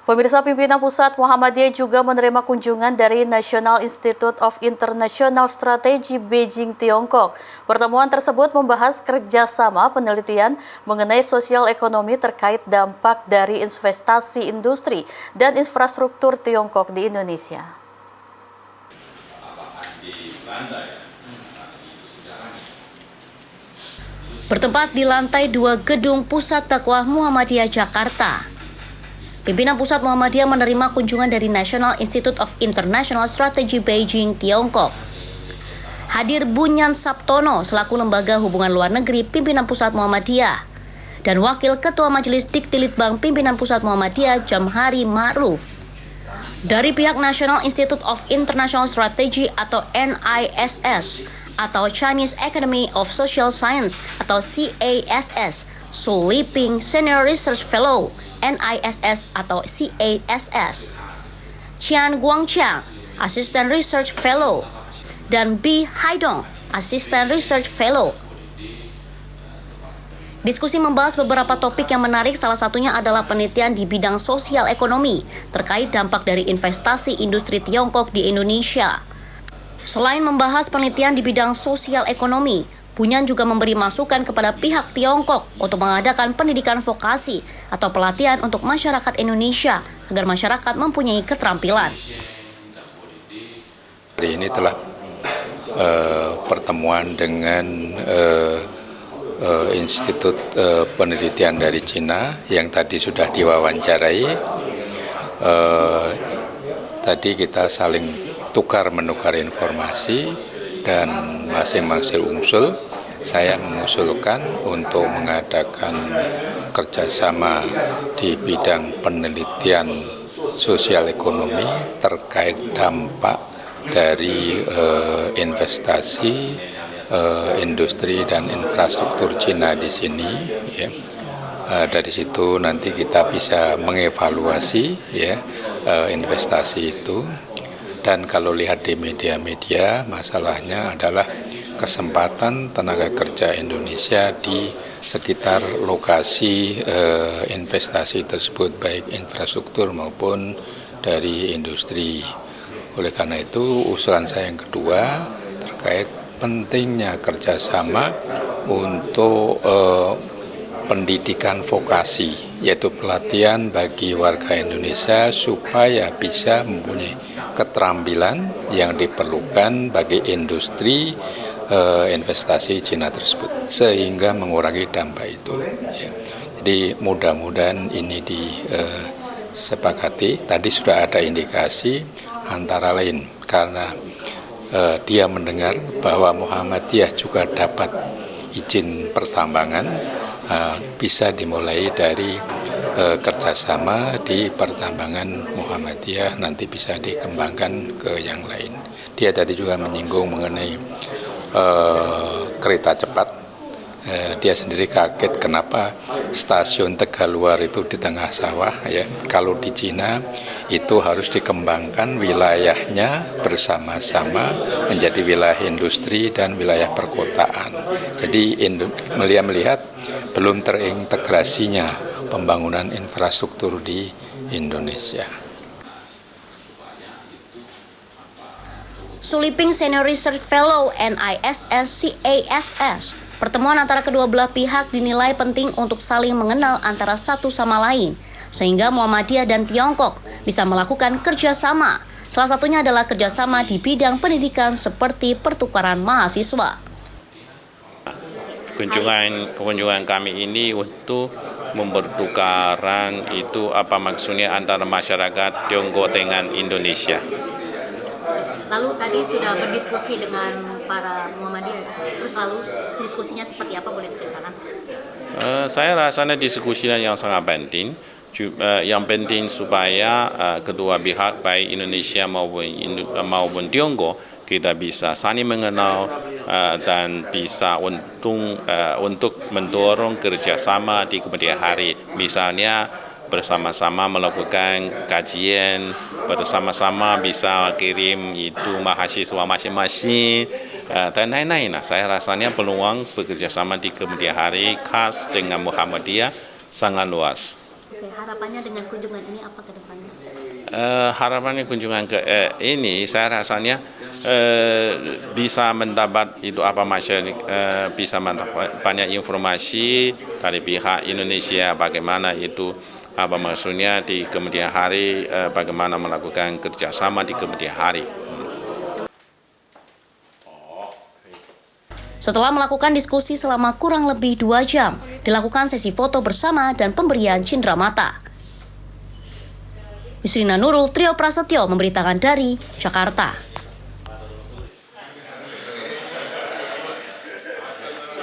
Pemirsa, pimpinan pusat Muhammadiyah juga menerima kunjungan dari National Institute of International Strategy Beijing, Tiongkok. Pertemuan tersebut membahas kerjasama penelitian mengenai sosial ekonomi terkait dampak dari investasi industri dan infrastruktur Tiongkok di Indonesia. Bertempat di lantai 2 Gedung Pusat Dakwah Muhammadiyah Jakarta, pimpinan pusat Muhammadiyah menerima kunjungan dari National Institute of International Strategy Beijing, Tiongkok. Hadir Bunyan Sabtono selaku Lembaga Hubungan Luar Negeri Pimpinan Pusat Muhammadiyah dan Wakil Ketua Majelis Diktilitbang Pimpinan Pusat Muhammadiyah Jamhari Ma'ruf. Dari pihak National Institute of International Strategy atau NISS atau Chinese Academy of Social Science atau CASS, Su Liping Senior Research Fellow NISS atau CASS, Qian Guangqiang, Assistant Research Fellow, dan Bi Haidong, Assistant Research Fellow. Diskusi membahas beberapa topik yang menarik, salah satunya adalah penelitian di bidang sosial ekonomi terkait dampak dari investasi industri Tiongkok di Indonesia. Selain membahas penelitian di bidang sosial ekonomi, Bunyan juga memberi masukan kepada pihak Tiongkok untuk mengadakan pendidikan vokasi atau pelatihan untuk masyarakat Indonesia agar masyarakat mempunyai keterampilan. Hari ini telah pertemuan dengan Institut Penelitian dari Cina yang tadi sudah diwawancarai. Tadi kita saling tukar-menukar informasi dan masing-masing usul. Saya mengusulkan untuk mengadakan kerjasama di bidang penelitian sosial ekonomi terkait dampak dari investasi industri dan infrastruktur Cina di sini. Ya. Dari situ nanti kita bisa mengevaluasi ya investasi itu. Dan kalau lihat di media-media, masalahnya adalah kesempatan tenaga kerja Indonesia di sekitar lokasi investasi tersebut, baik infrastruktur maupun dari industri. Oleh karena itu, usulan saya yang kedua terkait pentingnya kerjasama untuk pendidikan vokasi, yaitu pelatihan bagi warga Indonesia supaya bisa mempunyai keterampilan yang diperlukan bagi industri investasi Cina tersebut, sehingga mengurangi dampak itu. Ya. Jadi mudah-mudahan ini disepakati. Tadi sudah ada indikasi antara lain karena dia mendengar bahwa Muhammadiyah juga dapat izin pertambangan, bisa dimulai dari kerjasama di pertambangan Muhammadiyah, nanti bisa dikembangkan ke yang lain. Dia tadi juga menyinggung mengenai kereta cepat. Dia sendiri kaget kenapa stasiun Tegaluar itu di tengah sawah. Ya, kalau di Cina itu harus dikembangkan wilayahnya bersama-sama menjadi wilayah industri dan wilayah perkotaan. Jadi melihat belum terintegrasinya pembangunan infrastruktur di Indonesia. Su Liping Senior Research Fellow NISS CASS. Pertemuan antara kedua belah pihak dinilai penting untuk saling mengenal antara satu sama lain, sehingga Muhammadiyah dan Tiongkok bisa melakukan kerjasama. Salah satunya adalah kerjasama di bidang pendidikan seperti pertukaran mahasiswa. Kunjungan kami ini untuk mempertukaran itu apa maksudnya antara masyarakat Tiongkok dengan Indonesia. Lalu tadi sudah berdiskusi dengan para Muhammadiyah, terus lalu diskusinya seperti apa, boleh diceritakan? Saya rasanya diskusinya yang sangat penting. Yang penting supaya kedua pihak baik Indonesia maupun Tiongkok kita bisa saling mengenal dan bisa untuk mendorong kerjasama di kemudian hari. Misalnya bersama-sama melakukan kajian, bersama-sama bisa kirim itu mahasiswa masing-masing dan lain-lain. Saya rasanya peluang bekerjasama di kemudian hari khas dengan Muhammadiyah sangat luas. Oke, harapannya dengan kunjungan ini apa ke depannya? Harapannya kunjungan ke ini saya rasanya bisa mendapat itu apa masyarakat bisa mendapat banyak informasi dari pihak Indonesia bagaimana itu apa maksudnya di kemudian hari, bagaimana melakukan kerjasama di kemudian hari. Setelah melakukan diskusi selama kurang lebih 2 jam, dilakukan sesi foto bersama dan pemberian cindramata. Yusrina Nurul, Trio Prasetyo memberitakan dari Jakarta.